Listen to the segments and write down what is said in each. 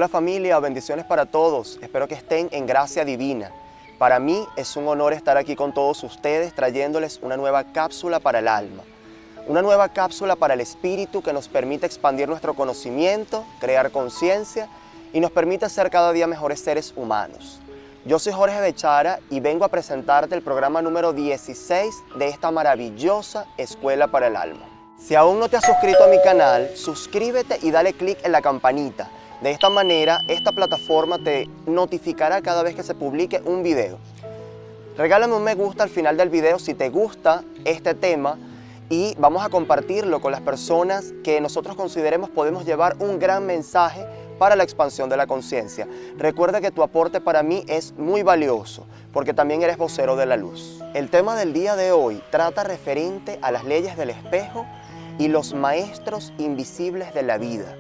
Hola familia, bendiciones para todos. Espero que estén en gracia divina. Para mí es un honor estar aquí con todos ustedes trayéndoles una nueva cápsula para el alma. Una nueva cápsula para el espíritu que nos permite expandir nuestro conocimiento, crear conciencia y nos permite ser cada día mejores seres humanos. Yo soy Jorge Bechara y vengo a presentarte el programa número 16 de esta maravillosa Escuela para el Alma. Si aún no te has suscrito a mi canal, suscríbete y dale clic en la campanita. De esta manera, esta plataforma te notificará cada vez que se publique un video. Regálame un me gusta al final del video si te gusta este tema y vamos a compartirlo con las personas que nosotros consideremos podemos llevar un gran mensaje para la expansión de la conciencia. Recuerda que tu aporte para mí es muy valioso porque también eres vocero de la luz. El tema del día de hoy trata referente a las leyes del espejo y los maestros invisibles de la vida,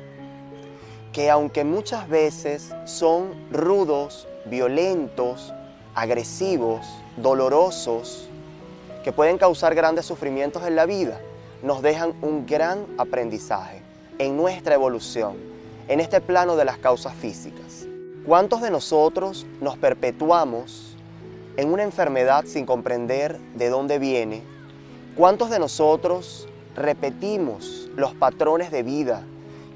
que aunque muchas veces son rudos, violentos, agresivos, dolorosos, que pueden causar grandes sufrimientos en la vida, nos dejan un gran aprendizaje en nuestra evolución, en este plano de las causas físicas. ¿Cuántos de nosotros nos perpetuamos en una enfermedad sin comprender de dónde viene? ¿Cuántos de nosotros repetimos los patrones de vida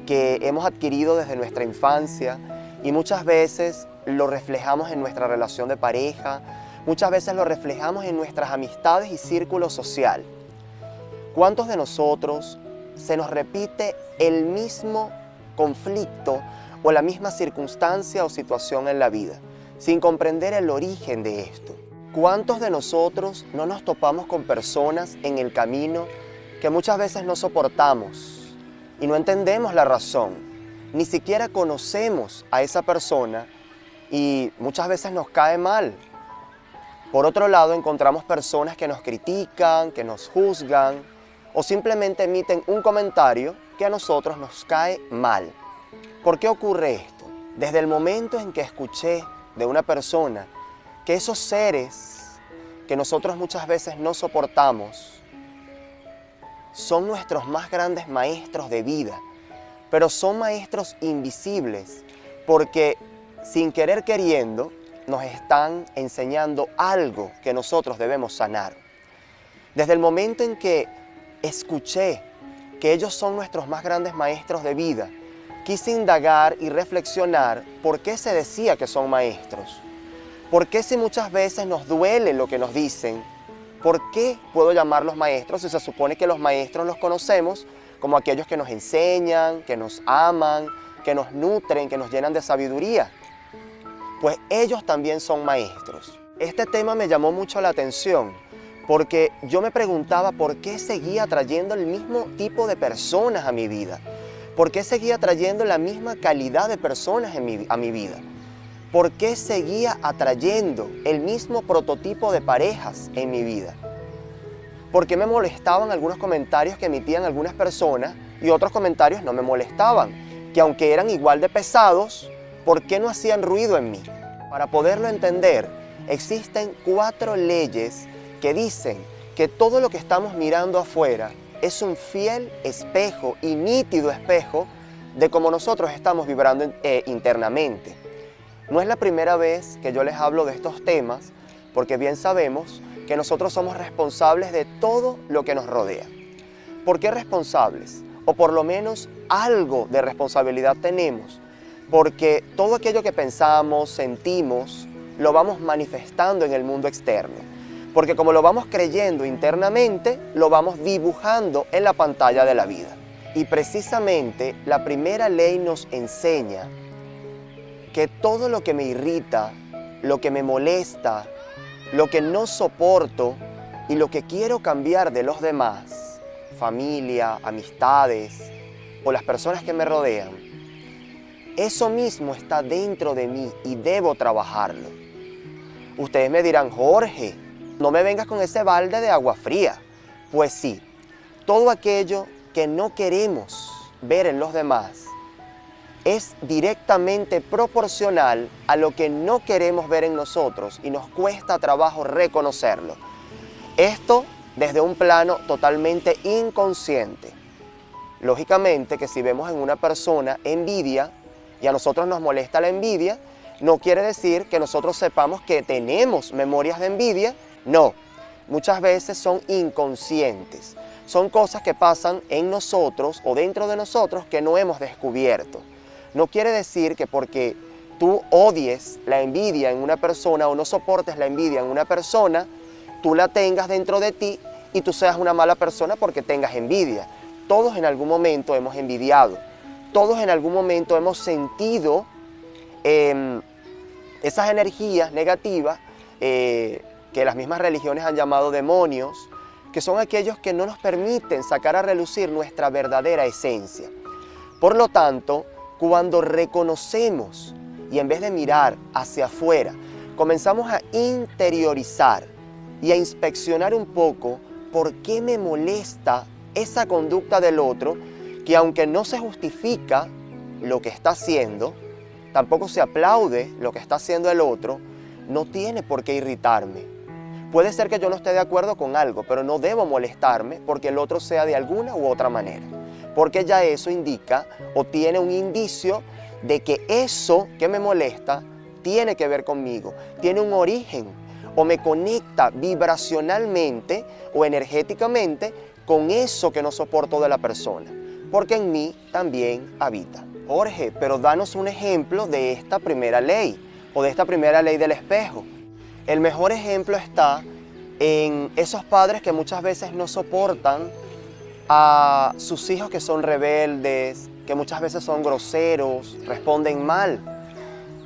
que hemos adquirido desde nuestra infancia y muchas veces lo reflejamos en nuestra relación de pareja, muchas veces lo reflejamos en nuestras amistades y círculo social? ¿Cuántos de nosotros se nos repite el mismo conflicto o la misma circunstancia o situación en la vida, sin comprender el origen de esto? ¿Cuántos de nosotros no nos topamos con personas en el camino que muchas veces no soportamos y no entendemos la razón? Ni siquiera conocemos a esa persona y muchas veces nos cae mal. Por otro lado, encontramos personas que nos critican, que nos juzgan o simplemente emiten un comentario que a nosotros nos cae mal. ¿Por qué ocurre esto? Desde el momento en que escuché de una persona que esos seres que nosotros muchas veces no soportamos son nuestros más grandes maestros de vida, pero son maestros invisibles porque sin querer queriendo nos están enseñando algo que nosotros debemos sanar. Desde el momento en que escuché que ellos son nuestros más grandes maestros de vida, quise indagar y reflexionar por qué se decía que son maestros. ¿Por qué si muchas veces nos duele lo que nos dicen? ¿Por qué puedo llamarlos maestros si se supone que los maestros los conocemos como aquellos que nos enseñan, que nos aman, que nos nutren, que nos llenan de sabiduría? Pues ellos también son maestros. Este tema me llamó mucho la atención porque yo me preguntaba por qué seguía trayendo el mismo tipo de personas a mi vida. ¿Por qué seguía trayendo la misma calidad de personas a mi vida? ¿Por qué seguía atrayendo el mismo prototipo de parejas en mi vida? ¿Por qué me molestaban algunos comentarios que emitían algunas personas y otros comentarios no me molestaban? Que aunque eran igual de pesados, ¿por qué no hacían ruido en mí? Para poderlo entender, existen 4 leyes que dicen que todo lo que estamos mirando afuera es un fiel espejo y nítido espejo de cómo nosotros estamos vibrando internamente. No es la primera vez que yo les hablo de estos temas, porque bien sabemos que nosotros somos responsables de todo lo que nos rodea. ¿Por qué responsables? O por lo menos algo de responsabilidad tenemos, porque todo aquello que pensamos, sentimos, lo vamos manifestando en el mundo externo. Porque como lo vamos creyendo internamente, lo vamos dibujando en la pantalla de la vida. Y precisamente la primera ley nos enseña que todo lo que me irrita, lo que me molesta, lo que no soporto y lo que quiero cambiar de los demás, familia, amistades o las personas que me rodean, eso mismo está dentro de mí y debo trabajarlo. Ustedes me dirán, Jorge, no me vengas con ese balde de agua fría. Pues sí, todo aquello que no queremos ver en los demás es directamente proporcional a lo que no queremos ver en nosotros y nos cuesta trabajo reconocerlo. Esto desde un plano totalmente inconsciente. Lógicamente que si vemos en una persona envidia, y a nosotros nos molesta la envidia, no quiere decir que nosotros sepamos que tenemos memorias de envidia, no. Muchas veces son inconscientes, son cosas que pasan en nosotros o dentro de nosotros que no hemos descubierto. No quiere decir que porque tú odies la envidia en una persona o no soportes la envidia en una persona, tú la tengas dentro de ti y tú seas una mala persona porque tengas envidia. Todos en algún momento hemos envidiado, todos en algún momento hemos sentido esas energías negativas que las mismas religiones han llamado demonios, que son aquellos que no nos permiten sacar a relucir nuestra verdadera esencia. Por lo tanto, cuando reconocemos y en vez de mirar hacia afuera, comenzamos a interiorizar y a inspeccionar un poco por qué me molesta esa conducta del otro, que aunque no se justifica lo que está haciendo, tampoco se aplaude lo que está haciendo el otro, no tiene por qué irritarme. Puede ser que yo no esté de acuerdo con algo, pero no debo molestarme porque el otro sea de alguna u otra manera. Porque ya eso indica o tiene un indicio de que eso que me molesta tiene que ver conmigo, tiene un origen o me conecta vibracionalmente o energéticamente con eso que no soporto de la persona, porque en mí también habita. Jorge, pero danos un ejemplo de esta primera ley o de esta primera ley del espejo. El mejor ejemplo está en esos padres que muchas veces no soportan a sus hijos que son rebeldes, que muchas veces son groseros, responden mal.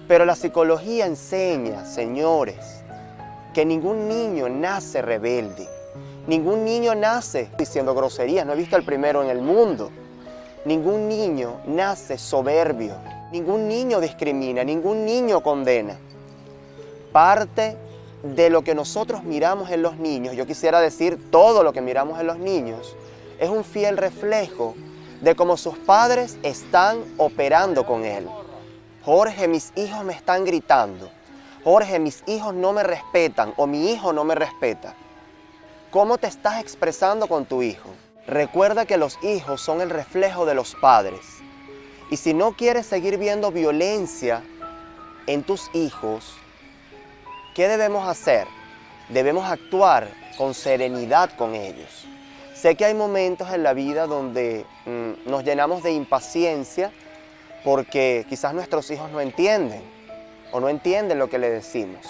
Pero la psicología enseña, señores, que ningún niño nace rebelde, ningún niño nace diciendo groserías, no he visto el primero en el mundo. Ningún niño nace soberbio, ningún niño discrimina, ningún niño condena. Parte de lo que nosotros miramos en los niños, yo quisiera decir todo lo que miramos en los niños, es un fiel reflejo de cómo sus padres están operando con él. Jorge, mis hijos me están gritando. Jorge, mis hijos no me respetan o mi hijo no me respeta. ¿Cómo te estás expresando con tu hijo? Recuerda que los hijos son el reflejo de los padres. Y si no quieres seguir viendo violencia en tus hijos, ¿qué debemos hacer? Debemos actuar con serenidad con ellos. Sé que hay momentos en la vida donde nos llenamos de impaciencia porque quizás nuestros hijos no entienden o no entienden lo que le decimos.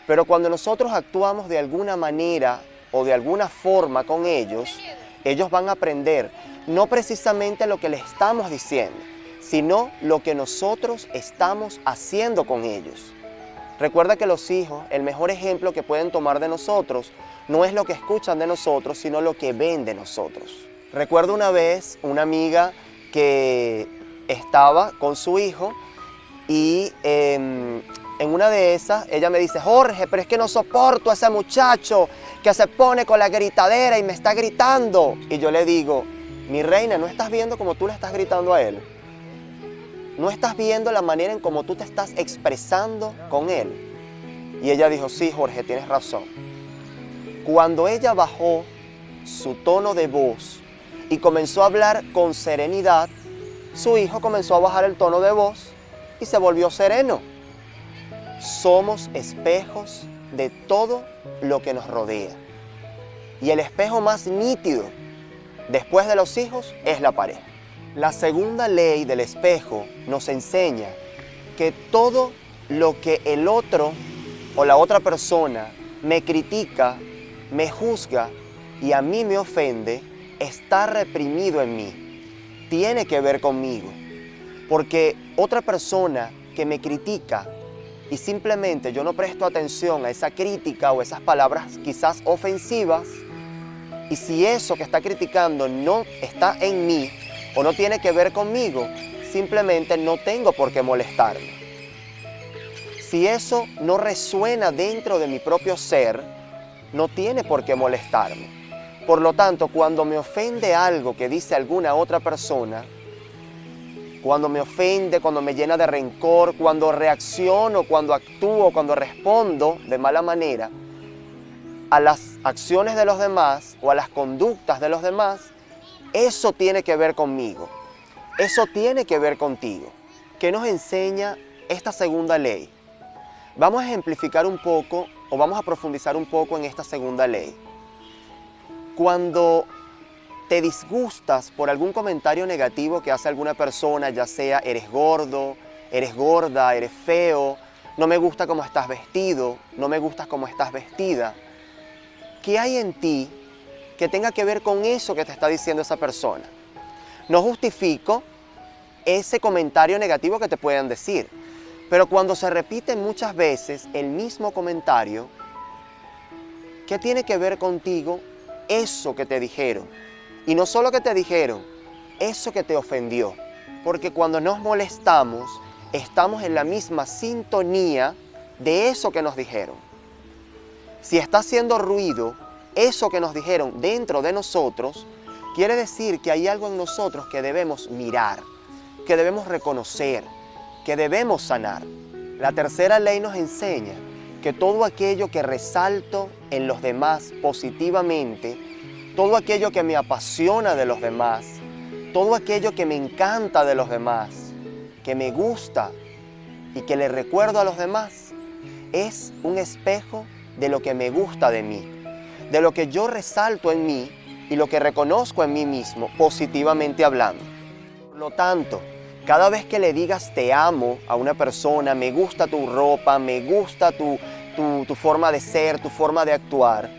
Pero cuando nosotros actuamos de alguna manera o de alguna forma con ellos, ellos van a aprender no precisamente lo que les estamos diciendo, sino lo que nosotros estamos haciendo con ellos. Recuerda que los hijos, el mejor ejemplo que pueden tomar de nosotros, no es lo que escuchan de nosotros, sino lo que ven de nosotros. Recuerdo una vez una amiga que estaba con su hijo y en una de esas ella me dice: Jorge, pero es que no soporto a ese muchacho que se pone con la gritadera y me está gritando. Y yo le digo: mi reina, ¿no estás viendo cómo tú le estás gritando a él? ¿No estás viendo la manera en cómo tú te estás expresando con él? Y ella dijo: sí, Jorge, tienes razón. Cuando ella bajó su tono de voz y comenzó a hablar con serenidad, su hijo comenzó a bajar el tono de voz y se volvió sereno. Somos espejos de todo lo que nos rodea. Y el espejo más nítido después de los hijos es la pareja. La segunda ley del espejo nos enseña que todo lo que el otro o la otra persona me critica, me juzga y a mí me ofende, está reprimido en mí. Tiene que ver conmigo. Porque otra persona que me critica y simplemente yo no presto atención a esa crítica o esas palabras quizás ofensivas, y si eso que está criticando no está en mí o no tiene que ver conmigo, simplemente no tengo por qué molestarme. Si eso no resuena dentro de mi propio ser, no tiene por qué molestarme. Por lo tanto, cuando me ofende algo que dice alguna otra persona, cuando me ofende, cuando me llena de rencor, cuando reacciono, cuando actúo, cuando respondo de mala manera a las acciones de los demás o a las conductas de los demás, eso tiene que ver conmigo, eso tiene que ver contigo. ¿Qué nos enseña esta segunda ley? Vamos a ejemplificar un poco o vamos a profundizar un poco en esta segunda ley. Cuando te disgustas por algún comentario negativo que hace alguna persona, ya sea eres gordo, eres gorda, eres feo, no me gusta cómo estás vestido, no me gusta cómo estás vestida, ¿qué hay en ti que tenga que ver con eso que te está diciendo esa persona? No justifico ese comentario negativo que te puedan decir, pero cuando se repite muchas veces el mismo comentario, ¿qué tiene que ver contigo eso que te dijeron? Y no solo que te dijeron, eso que te ofendió, porque cuando nos molestamos, estamos en la misma sintonía de eso que nos dijeron. Si está haciendo ruido, eso que nos dijeron dentro de nosotros, quiere decir que hay algo en nosotros que debemos mirar, que debemos reconocer, que debemos sanar. La tercera ley nos enseña que todo aquello que resalto en los demás positivamente, todo aquello que me apasiona de los demás, todo aquello que me encanta de los demás, que me gusta y que le recuerdo a los demás, es un espejo de lo que me gusta de mí, de lo que yo resalto en mí y lo que reconozco en mí mismo, positivamente hablando. Por lo tanto, cada vez que le digas te amo a una persona, me gusta tu ropa, me gusta tu forma de ser, tu forma de actuar,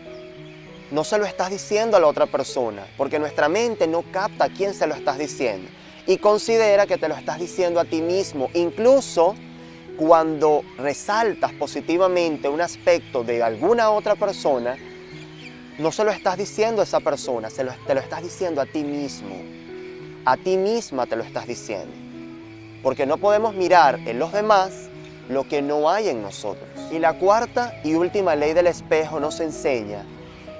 no se lo estás diciendo a la otra persona, porque nuestra mente no capta a quién se lo estás diciendo y considera que te lo estás diciendo a ti mismo. Incluso cuando resaltas positivamente un aspecto de alguna otra persona, no se lo estás diciendo a esa persona, te lo estás diciendo a ti mismo. A ti misma te lo estás diciendo. Porque no podemos mirar en los demás lo que no hay en nosotros. Y la cuarta y última ley del espejo nos enseña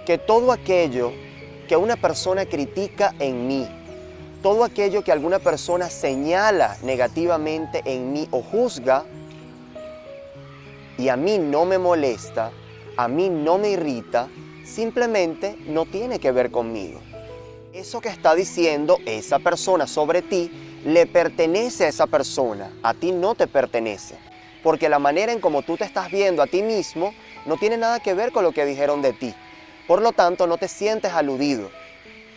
que todo aquello que una persona critica en mí, todo aquello que alguna persona señala negativamente en mí o juzga, y a mí no me molesta, a mí no me irrita, simplemente no tiene que ver conmigo. Eso que está diciendo esa persona sobre ti, le pertenece a esa persona, a ti no te pertenece. Porque la manera en cómo tú te estás viendo a ti mismo no tiene nada que ver con lo que dijeron de ti. Por lo tanto, no te sientes aludido.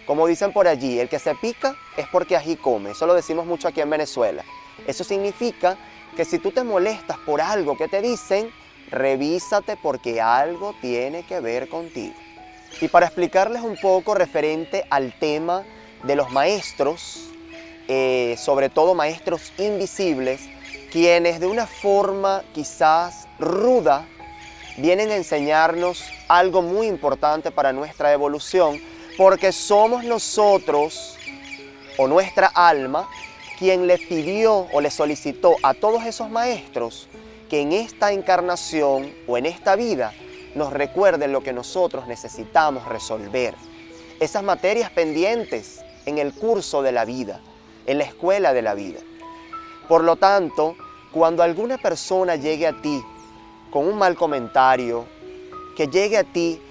Como dicen por allí, el que se pica es porque ají come. Eso lo decimos mucho aquí en Venezuela. Eso significa que si tú te molestas por algo que te dicen, revísate porque algo tiene que ver contigo. Y para explicarles un poco referente al tema de los maestros, sobre todo maestros invisibles, quienes de una forma quizás ruda vienen a enseñarnos algo muy importante para nuestra evolución, porque somos nosotros o nuestra alma quien le pidió o le solicitó a todos esos maestros que en esta encarnación o en esta vida nos recuerden lo que nosotros necesitamos resolver. Esas materias pendientes en el curso de la vida, en la escuela de la vida. Por lo tanto, cuando alguna persona llegue a ti con un mal comentario, que llegue a ti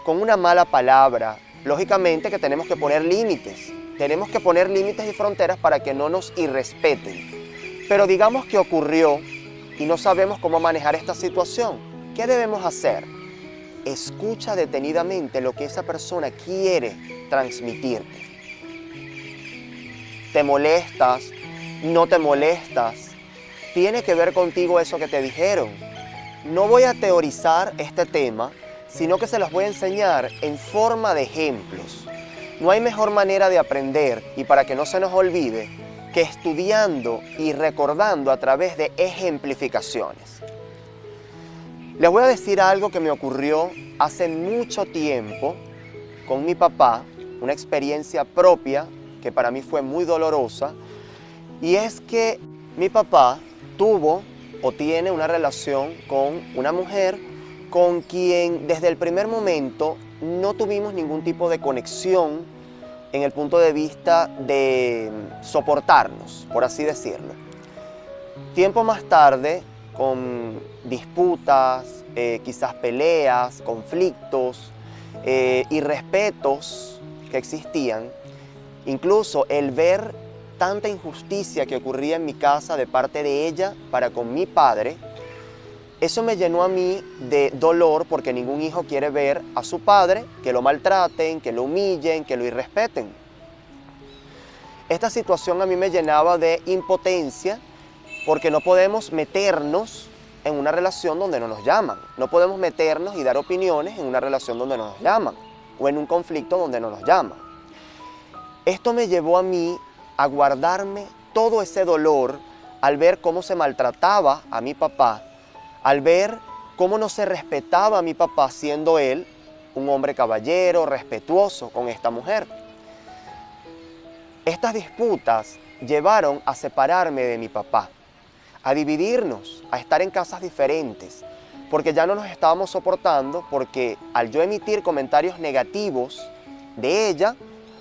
con una mala palabra, lógicamente que tenemos que poner límites. Tenemos que poner límites y fronteras para que no nos irrespeten. Pero digamos que ocurrió y no sabemos cómo manejar esta situación. ¿Qué debemos hacer? Escucha detenidamente lo que esa persona quiere transmitirte. ¿Te molestas? ¿No te molestas? Tiene que ver contigo eso que te dijeron. No voy a teorizar este tema, sino que se los voy a enseñar en forma de ejemplos. No hay mejor manera de aprender, y para que no se nos olvide, que estudiando y recordando a través de ejemplificaciones. Les voy a decir algo que me ocurrió hace mucho tiempo con mi papá, una experiencia propia que para mí fue muy dolorosa, y es que mi papá tuvo o tiene una relación con una mujer con quien desde el primer momento no tuvimos ningún tipo de conexión en el punto de vista de soportarnos, por así decirlo. Tiempo más tarde, con disputas, quizás peleas, conflictos, irrespetos que existían, incluso el ver tanta injusticia que ocurría en mi casa de parte de ella para con mi padre, eso me llenó a mí de dolor porque ningún hijo quiere ver a su padre que lo maltraten, que lo humillen, que lo irrespeten. Esta situación a mí me llenaba de impotencia porque no podemos meternos en una relación donde no nos llaman. No podemos meternos y dar opiniones en una relación donde no nos llaman o en un conflicto donde no nos llaman. Esto me llevó a mí a guardarme todo ese dolor al ver cómo se maltrataba a mi papá, al ver cómo no se respetaba a mi papá siendo él un hombre caballero, respetuoso con esta mujer. Estas disputas llevaron a separarme de mi papá, a dividirnos, a estar en casas diferentes, porque ya no nos estábamos soportando, porque al yo emitir comentarios negativos de ella,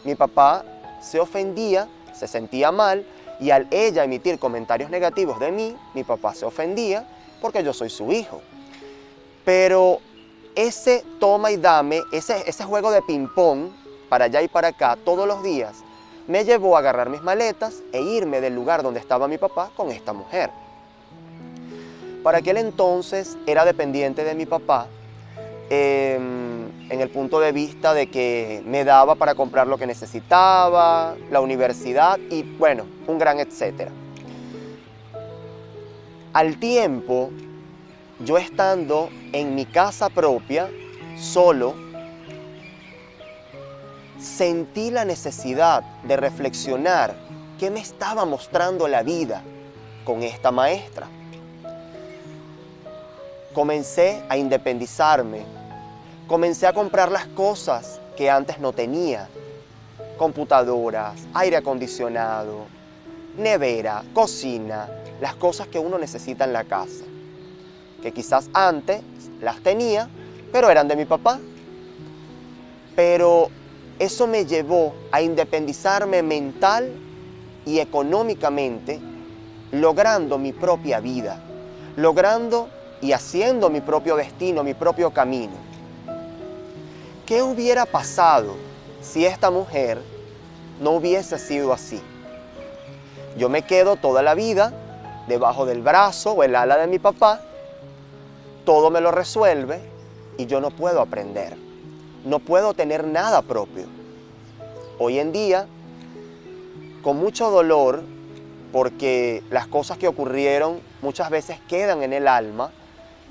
mi papá se ofendía, se sentía mal, y al ella emitir comentarios negativos de mí, mi papá se ofendía porque yo soy su hijo. Pero ese toma y dame, ese juego de ping-pong, para allá y para acá, todos los días, me llevó a agarrar mis maletas e irme del lugar donde estaba mi papá con esta mujer. Para aquel entonces era dependiente de mi papá, en el punto de vista de que me daba para comprar lo que necesitaba, la universidad y bueno, un gran etcétera. Al tiempo, yo estando en mi casa propia, solo, sentí la necesidad de reflexionar qué me estaba mostrando la vida con esta maestra. Comencé a independizarme, comencé a comprar las cosas que antes no tenía, computadoras, aire acondicionado, nevera, cocina, las cosas que uno necesita en la casa, que quizás antes las tenía, pero eran de mi papá. Pero eso me llevó a independizarme mental y económicamente, logrando mi propia vida, logrando y haciendo mi propio destino, mi propio camino. ¿Qué hubiera pasado si esta mujer no hubiese sido así? Yo me quedo toda la vida debajo del brazo o el ala de mi papá, todo me lo resuelve y yo no puedo aprender, no puedo tener nada propio. Hoy en día, con mucho dolor, porque las cosas que ocurrieron muchas veces quedan en el alma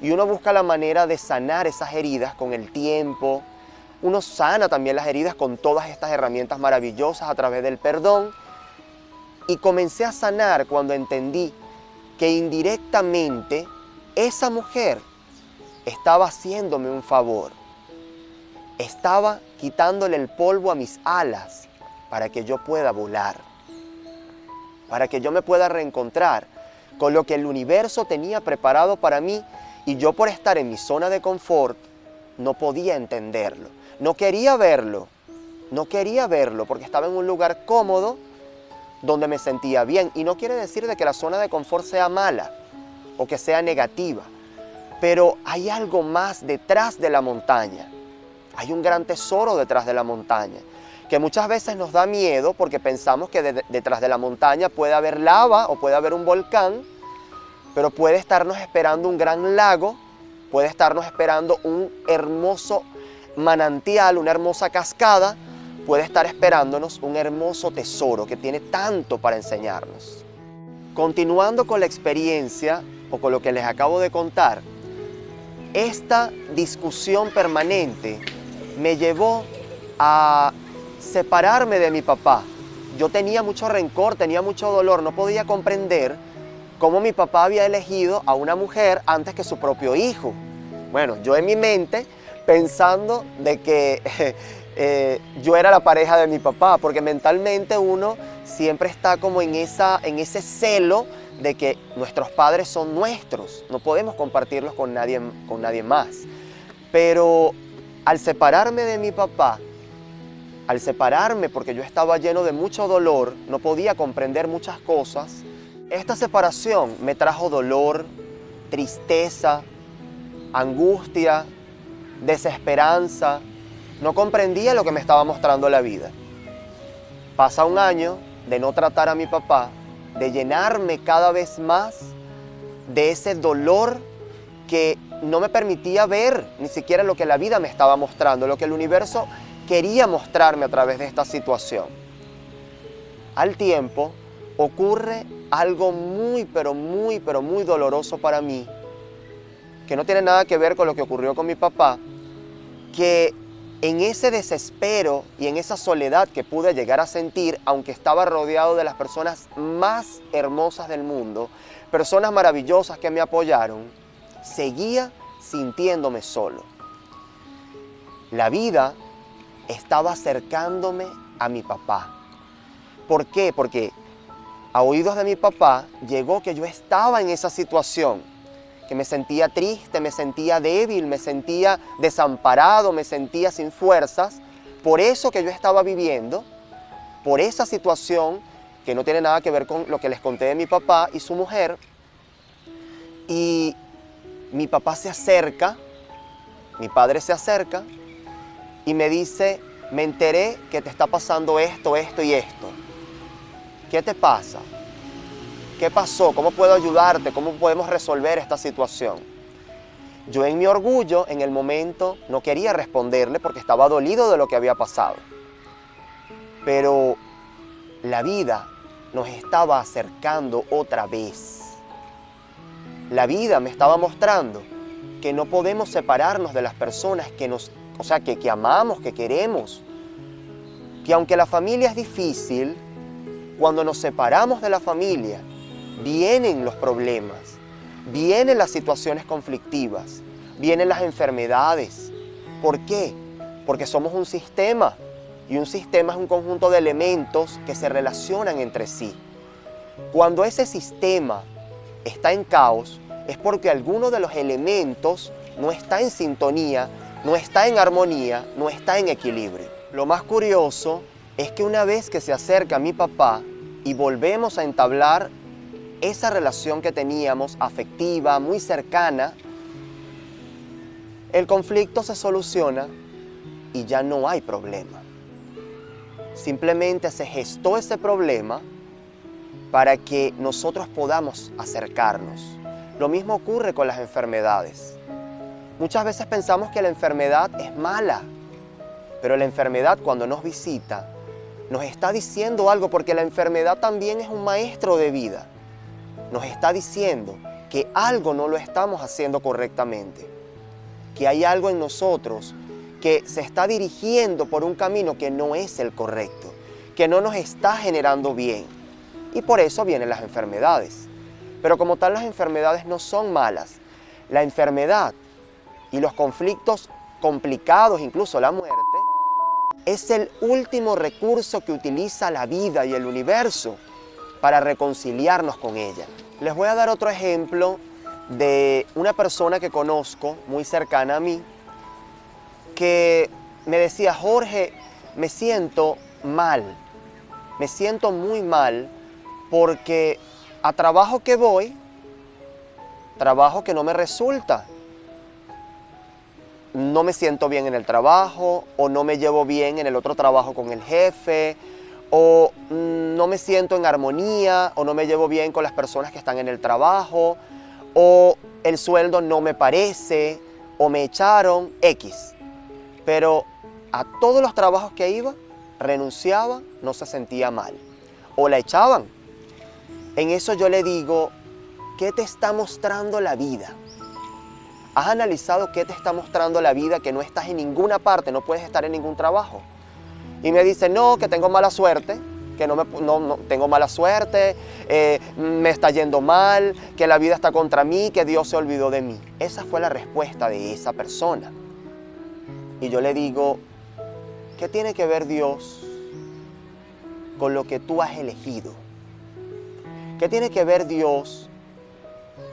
y uno busca la manera de sanar esas heridas con el tiempo. Uno sana también las heridas con todas estas herramientas maravillosas a través del perdón. Y comencé a sanar cuando entendí que indirectamente esa mujer estaba haciéndome un favor. Estaba quitándole el polvo a mis alas para que yo pueda volar, para que yo me pueda reencontrar con lo que el universo tenía preparado para mí y yo por estar en mi zona de confort no podía entenderlo, no quería verlo porque estaba en un lugar cómodo donde me sentía bien. Y no quiere decir de que la zona de confort sea mala o que sea negativa, pero hay algo más detrás de la montaña. Hay un gran tesoro detrás de la montaña, que muchas veces nos da miedo porque pensamos que detrás de la montaña puede haber lava o puede haber un volcán, pero puede estarnos esperando un gran lago, puede estarnos esperando un hermoso manantial, una hermosa cascada, puede estar esperándonos un hermoso tesoro que tiene tanto para enseñarnos. Continuando con la experiencia o con lo que les acabo de contar, esta discusión permanente me llevó a separarme de mi papá. Yo tenía mucho rencor, tenía mucho dolor, no podía comprender cómo mi papá había elegido a una mujer antes que su propio hijo. Bueno, yo en mi mente pensando de que yo era la pareja de mi papá, porque mentalmente uno siempre está como en ese celo de que nuestros padres son nuestros, no podemos compartirlos con nadie más. Pero al separarme de mi papá, al separarme porque yo estaba lleno de mucho dolor, no podía comprender muchas cosas, esta separación me trajo dolor, tristeza, angustia, desesperanza. No comprendía lo que me estaba mostrando la vida. Pasa un año, de no tratar a mi papá, de llenarme cada vez más de ese dolor que no me permitía ver ni siquiera lo que la vida me estaba mostrando, lo que el universo quería mostrarme a través de esta situación. Al tiempo ocurre algo muy doloroso para mí, que no tiene nada que ver con lo que ocurrió con mi papá, que en ese desespero y en esa soledad que pude llegar a sentir, aunque estaba rodeado de las personas más hermosas del mundo, personas maravillosas que me apoyaron, seguía sintiéndome solo. La vida estaba acercándome a mi papá. ¿Por qué? Porque a oídos de mi papá llegó que yo estaba en esa situación, que me sentía triste, me sentía débil, me sentía desamparado, me sentía sin fuerzas, por eso que yo estaba viviendo, por esa situación que no tiene nada que ver con lo que les conté de mi papá y su mujer. Y mi papá se acerca, mi padre se acerca y me dice: me enteré que te está pasando esto, esto y esto. ¿Qué te pasa? ¿Qué pasó? ¿Cómo puedo ayudarte? ¿Cómo podemos resolver esta situación? Yo en mi orgullo, en el momento, no quería responderle porque estaba dolido de lo que había pasado. Pero la vida nos estaba acercando otra vez. La vida me estaba mostrando que no podemos separarnos de las personas que amamos, que queremos. Que aunque la familia es difícil, cuando nos separamos de la familia, vienen los problemas, vienen las situaciones conflictivas, vienen las enfermedades. ¿Por qué? Porque somos un sistema, y un sistema es un conjunto de elementos que se relacionan entre sí. Cuando ese sistema está en caos, es porque alguno de los elementos no está en sintonía, no está en armonía, no está en equilibrio. Lo más curioso es que una vez que se acerca mi papá y volvemos a entablar esa relación que teníamos afectiva, muy cercana, el conflicto se soluciona y ya no hay problema. Simplemente se gestó ese problema para que nosotros podamos acercarnos. Lo mismo ocurre con las enfermedades. Muchas veces pensamos que la enfermedad es mala, pero la enfermedad cuando nos visita nos está diciendo algo, porque la enfermedad también es un maestro de vida. Nos está diciendo que algo no lo estamos haciendo correctamente, que hay algo en nosotros que se está dirigiendo por un camino que no es el correcto, que no nos está generando bien. Y por eso vienen las enfermedades. Pero como tal, las enfermedades no son malas. La enfermedad y los conflictos complicados, incluso la muerte, es el último recurso que utiliza la vida y el universo para reconciliarnos con ella. Les voy a dar otro ejemplo de una persona que conozco, muy cercana a mí, que me decía: Jorge, me siento mal, me siento muy mal porque a trabajo que voy, trabajo que no me resulta. No me siento bien en el trabajo, o no me llevo bien en el otro trabajo con el jefe, o no me siento en armonía, o no me llevo bien con las personas que están en el trabajo, o el sueldo no me parece, o me echaron, X. Pero a todos los trabajos que iba, renunciaba, no se sentía mal, o la echaban. En eso yo le digo: ¿qué te está mostrando la vida? ¿Has analizado qué te está mostrando la vida, que no estás en ninguna parte, no puedes estar en ningún trabajo? Y me dice: no, que tengo mala suerte, que no tengo mala suerte, me está yendo mal, que la vida está contra mí, que Dios se olvidó de mí. Esa fue la respuesta de esa persona. Y yo le digo: ¿qué tiene que ver Dios con lo que tú has elegido? ¿Qué tiene que ver Dios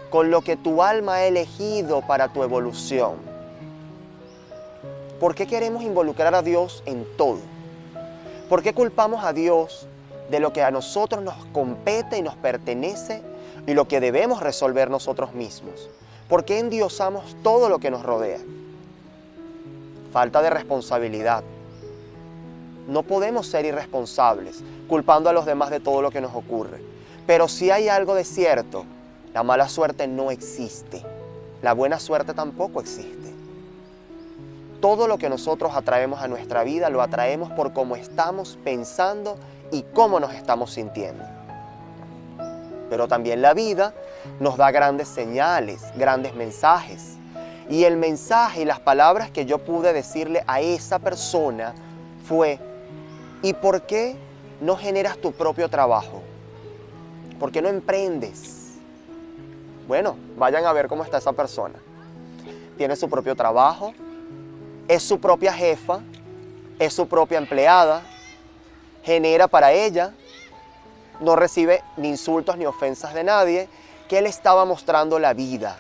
con lo que tu alma ha elegido para tu evolución? ¿Por qué queremos involucrar a Dios en todo? ¿Por qué culpamos a Dios de lo que a nosotros nos compete y nos pertenece y lo que debemos resolver nosotros mismos? ¿Por qué endiosamos todo lo que nos rodea? Falta de responsabilidad. No podemos ser irresponsables, culpando a los demás de todo lo que nos ocurre. Pero si hay algo de cierto, la mala suerte no existe. La buena suerte tampoco existe. Todo lo que nosotros atraemos a nuestra vida lo atraemos por cómo estamos pensando y cómo nos estamos sintiendo. Pero también la vida nos da grandes señales, grandes mensajes. Y el mensaje y las palabras que yo pude decirle a esa persona fue: ¿y por qué no generas tu propio trabajo? ¿Por qué no emprendes? Bueno, vayan a ver cómo está esa persona. Tiene su propio trabajo, es su propia jefa, es su propia empleada, genera para ella, no recibe ni insultos ni ofensas de nadie, que él estaba mostrando la vida,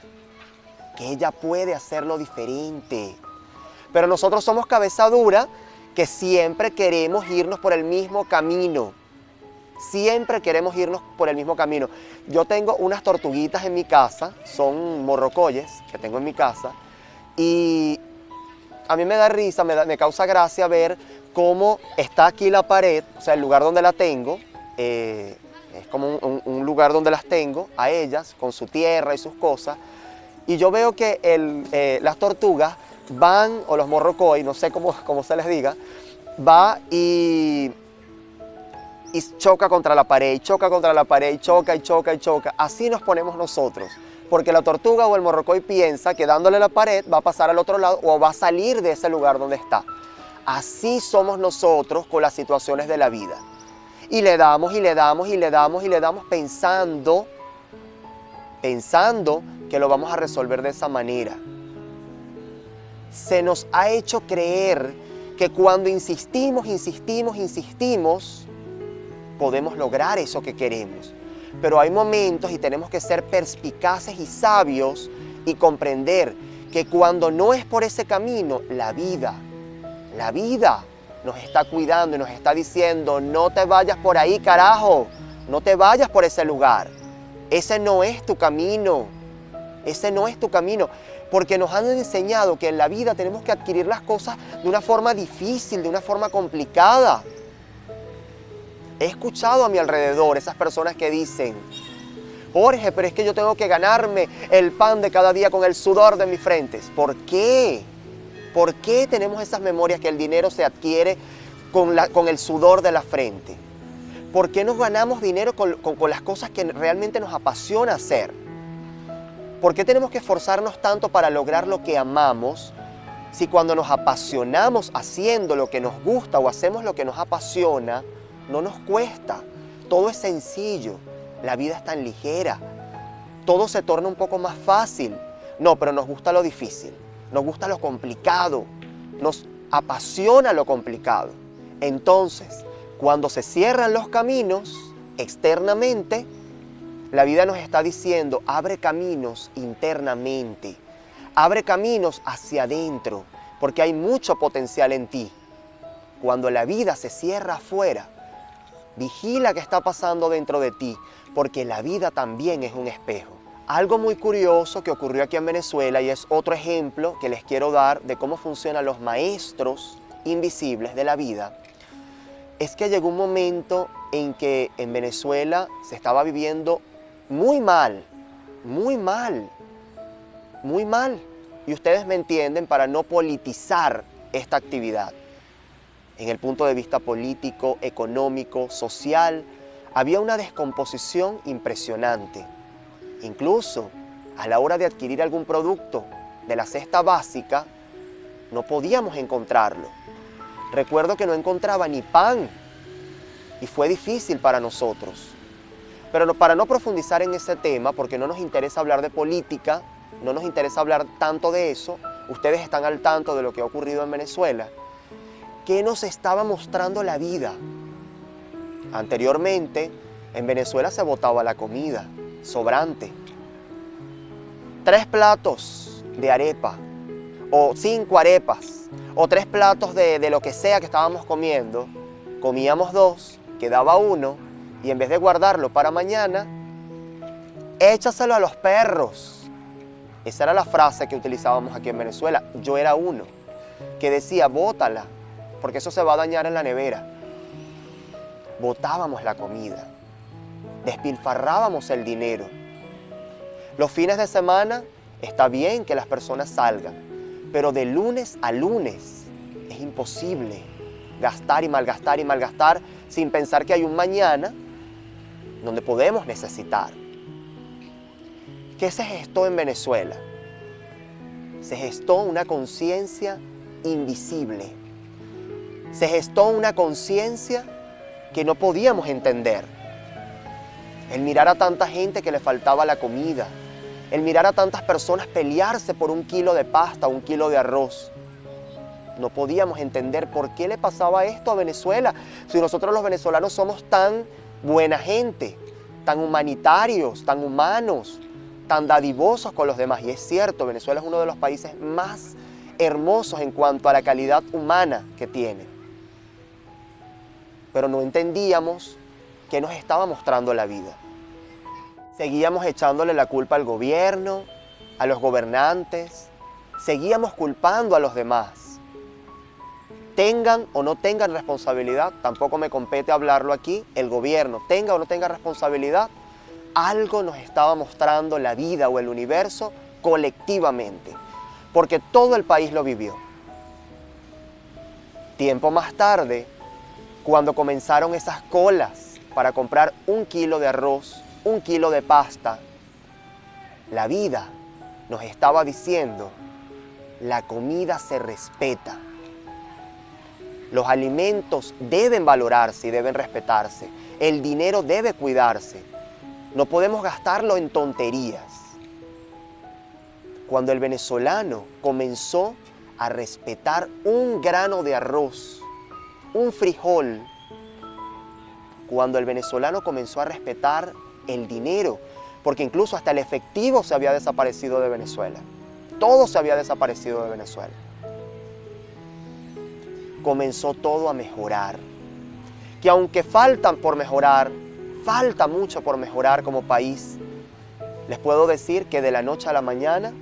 que ella puede hacerlo diferente. Pero nosotros somos cabeza dura, que siempre queremos irnos por el mismo camino. Siempre queremos irnos por el mismo camino. Yo tengo unas tortuguitas en mi casa, son morrocoyes que tengo en mi casa, y a mí me da risa, me causa gracia ver cómo está aquí la pared, o sea, el lugar donde la tengo, es como un lugar donde las tengo, a ellas, con su tierra y sus cosas, y yo veo que las tortugas van, o los morrocoy, no sé cómo se les diga, va y choca contra la pared, y choca contra la pared, y choca, y choca, y choca. Así nos ponemos nosotros, porque la tortuga o el morrocoy piensa que dándole la pared va a pasar al otro lado o va a salir de ese lugar donde está. Así somos nosotros con las situaciones de la vida. Y le damos, y le damos, y le damos, y le damos pensando que lo vamos a resolver de esa manera. Se nos ha hecho creer que cuando insistimos, podemos lograr eso que queremos. Pero hay momentos y tenemos que ser perspicaces y sabios y comprender que cuando no es por ese camino, la vida nos está cuidando y nos está diciendo: no te vayas por ahí, carajo, no te vayas por ese lugar. Ese no es tu camino, ese no es tu camino. Porque nos han enseñado que en la vida tenemos que adquirir las cosas de una forma difícil, de una forma complicada. He escuchado a mi alrededor esas personas que dicen: Jorge, pero es que yo tengo que ganarme el pan de cada día con el sudor de mis frentes. ¿Por qué? ¿Por qué tenemos esas memorias que el dinero se adquiere con el sudor de la frente? ¿Por qué nos ganamos dinero con las cosas que realmente nos apasiona hacer? ¿Por qué tenemos que esforzarnos tanto para lograr lo que amamos si cuando nos apasionamos haciendo lo que nos gusta o hacemos lo que nos apasiona, no nos cuesta? Todo es sencillo, la vida es tan ligera, todo se torna un poco más fácil. No, pero nos gusta lo difícil, nos gusta lo complicado, nos apasiona lo complicado. Entonces, cuando se cierran los caminos externamente, la vida nos está diciendo: abre caminos internamente, abre caminos hacia adentro, porque hay mucho potencial en ti. Cuando la vida se cierra afuera, vigila qué está pasando dentro de ti, porque la vida también es un espejo. Algo muy curioso que ocurrió aquí en Venezuela, y es otro ejemplo que les quiero dar de cómo funcionan los maestros invisibles de la vida, es que llegó un momento en que en Venezuela se estaba viviendo muy mal, muy mal, muy mal. Y ustedes me entienden, para no politizar esta actividad. En el punto de vista político, económico, social, había una descomposición impresionante. Incluso a la hora de adquirir algún producto de la cesta básica, no podíamos encontrarlo. Recuerdo que no encontraba ni pan y fue difícil para nosotros. Pero para no profundizar en ese tema, porque no nos interesa hablar de política, no nos interesa hablar tanto de eso, ustedes están al tanto de lo que ha ocurrido en Venezuela. ¿Qué nos estaba mostrando la vida? Anteriormente, en Venezuela se botaba la comida sobrante. 3 platos de arepa, o 5 arepas, o 3 platos de lo que sea que estábamos comiendo, comíamos 2, quedaba 1, y en vez de guardarlo para mañana, échaselo a los perros. Esa era la frase que utilizábamos aquí en Venezuela. Yo era uno que decía: bótala, porque eso se va a dañar en la nevera. Botábamos la comida, despilfarrábamos el dinero. Los fines de semana está bien que las personas salgan, pero de lunes a lunes es imposible gastar y malgastar sin pensar que hay un mañana donde podemos necesitar. ¿Qué se gestó en Venezuela? Se gestó una conciencia invisible. Se gestó una conciencia que no podíamos entender. El mirar a tanta gente que le faltaba la comida, el mirar a tantas personas pelearse por un kilo de pasta, un kilo de arroz. No podíamos entender por qué le pasaba esto a Venezuela, si nosotros los venezolanos somos tan buena gente, tan humanitarios, tan humanos, tan dadivosos con los demás. Y es cierto, Venezuela es uno de los países más hermosos en cuanto a la calidad humana que tiene. Pero no entendíamos qué nos estaba mostrando la vida. Seguíamos echándole la culpa al gobierno, a los gobernantes, seguíamos culpando a los demás. Tengan o no tengan responsabilidad, tampoco me compete hablarlo aquí, el gobierno tenga o no tenga responsabilidad, algo nos estaba mostrando la vida o el universo colectivamente, porque todo el país lo vivió. Tiempo más tarde, cuando comenzaron esas colas para comprar un kilo de arroz, un kilo de pasta, la vida nos estaba diciendo, la comida se respeta. Los alimentos deben valorarse y deben respetarse. El dinero debe cuidarse. No podemos gastarlo en tonterías. Cuando el venezolano comenzó a respetar un grano de arroz, un frijol, cuando el venezolano comenzó a respetar el dinero, porque incluso hasta el efectivo se había desaparecido de Venezuela. Todo se había desaparecido de Venezuela. Comenzó todo a mejorar. Que aunque falta mucho por mejorar como país, les puedo decir que de la noche a la mañana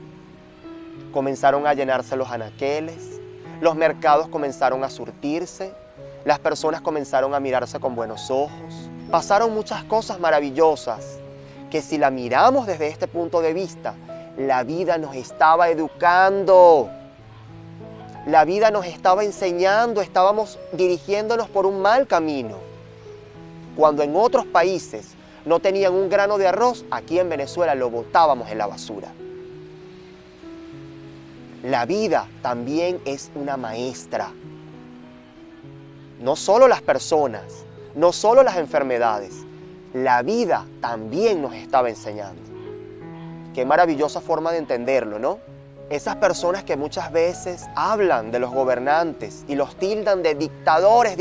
comenzaron a llenarse los anaqueles, los mercados comenzaron a surtirse, las personas comenzaron a mirarse con buenos ojos. Pasaron muchas cosas maravillosas que si la miramos desde este punto de vista, la vida nos estaba educando. La vida nos estaba enseñando, estábamos dirigiéndonos por un mal camino. Cuando en otros países no tenían un grano de arroz, aquí en Venezuela lo botábamos en la basura. La vida también es una maestra. No solo las personas, no solo las enfermedades, la vida también nos estaba enseñando. Qué maravillosa forma de entenderlo, ¿no? Esas personas que muchas veces hablan de los gobernantes y los tildan de dictadores,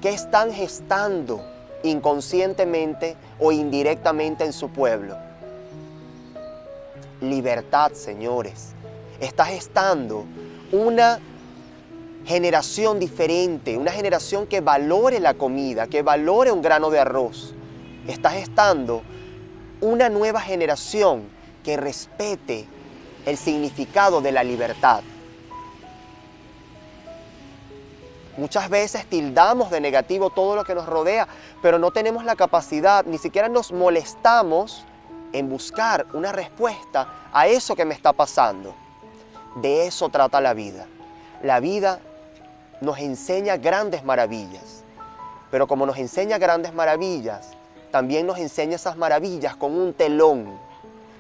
¿qué están gestando inconscientemente o indirectamente en su pueblo? Libertad, señores. Está gestando una generación diferente, una generación que valore la comida, que valore un grano de arroz. Está gestando una nueva generación que respete el significado de la libertad. Muchas veces tildamos de negativo todo lo que nos rodea, pero no tenemos la capacidad, ni siquiera nos molestamos en buscar una respuesta a eso que me está pasando. De eso trata la vida. La vida nos enseña grandes maravillas, pero como nos enseña grandes maravillas, también nos enseña esas maravillas con un telón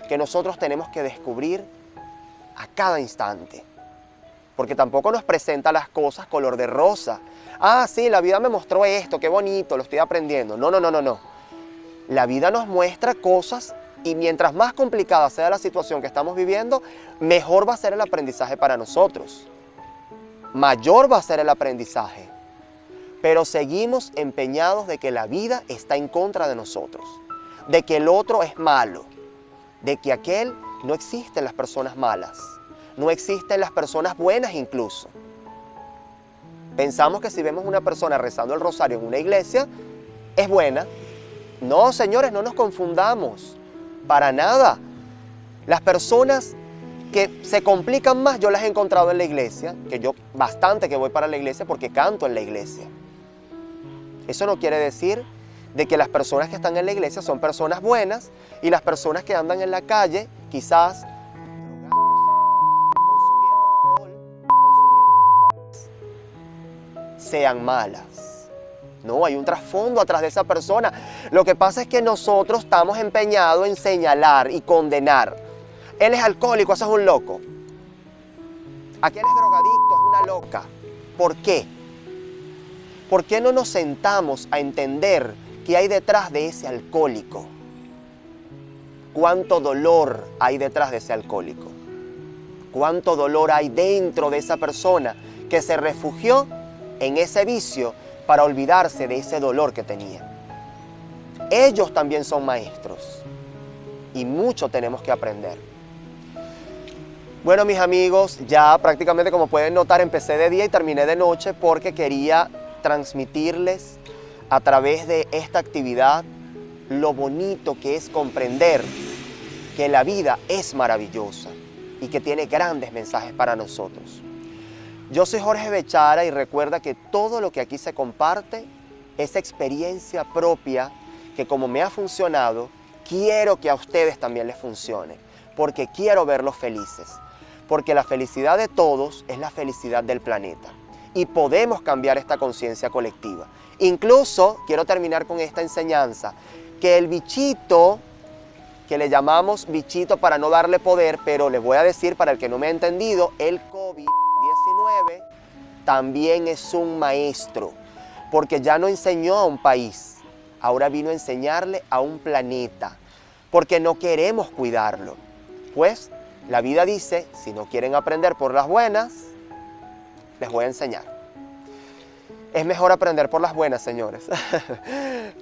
que nosotros tenemos que descubrir a cada instante. Porque tampoco nos presenta las cosas color de rosa. Ah, sí, la vida me mostró esto, qué bonito, lo estoy aprendiendo. No. La vida nos muestra cosas y mientras más complicada sea la situación que estamos viviendo, mejor va a ser el aprendizaje para nosotros. Mayor va a ser el aprendizaje. Pero seguimos empeñados de que la vida está en contra de nosotros, de que el otro es malo, de que no existen las personas malas, no existen las personas buenas incluso. Pensamos que si vemos una persona rezando el rosario en una iglesia, es buena. No, señores, no nos confundamos, para nada. Las personas que se complican más, yo las he encontrado en la iglesia, que yo bastante que voy para la iglesia porque canto en la iglesia. Eso no quiere decir de que las personas que están en la iglesia son personas buenas y las personas que andan en la calle, quizás drogándose, consumiendo alcohol, sean malas. No, hay un trasfondo atrás de esa persona. Lo que pasa es que nosotros estamos empeñados en señalar y condenar. Él es alcohólico, ese es un loco. Aquel es drogadicto, es una loca. ¿Por qué? ¿Por qué no nos sentamos a entender qué hay detrás de ese alcohólico? ¿Cuánto dolor hay detrás de ese alcohólico? ¿Cuánto dolor hay dentro de esa persona que se refugió en ese vicio para olvidarse de ese dolor que tenía? Ellos también son maestros y mucho tenemos que aprender. Bueno, mis amigos, ya prácticamente, como pueden notar, empecé de día y terminé de noche porque quería transmitirles a través de esta actividad lo bonito que es comprender que la vida es maravillosa y que tiene grandes mensajes para nosotros. Yo soy Jorge Bechara y recuerda que todo lo que aquí se comparte es experiencia propia que, como me ha funcionado, quiero que a ustedes también les funcione, porque quiero verlos felices, porque la felicidad de todos es la felicidad del planeta y podemos cambiar esta conciencia colectiva. Incluso quiero terminar con esta enseñanza, que el bichito, que le llamamos bichito para no darle poder, pero les voy a decir para el que no me ha entendido, el COVID-19 también es un maestro, porque ya no enseñó a un país, ahora vino a enseñarle a un planeta, porque no queremos cuidarlo. Pues la vida dice, si no quieren aprender por las buenas, les voy a enseñar. Es mejor aprender por las buenas, señores.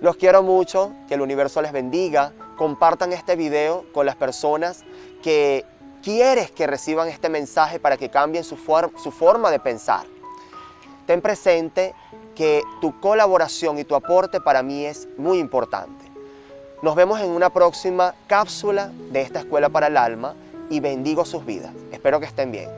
Los quiero mucho, que el universo les bendiga. Compartan este video con las personas que quieres que reciban este mensaje para que cambien su forma de pensar. Ten presente que tu colaboración y tu aporte para mí es muy importante. Nos vemos en una próxima cápsula de esta Escuela para el Alma y bendigo sus vidas. Espero que estén bien.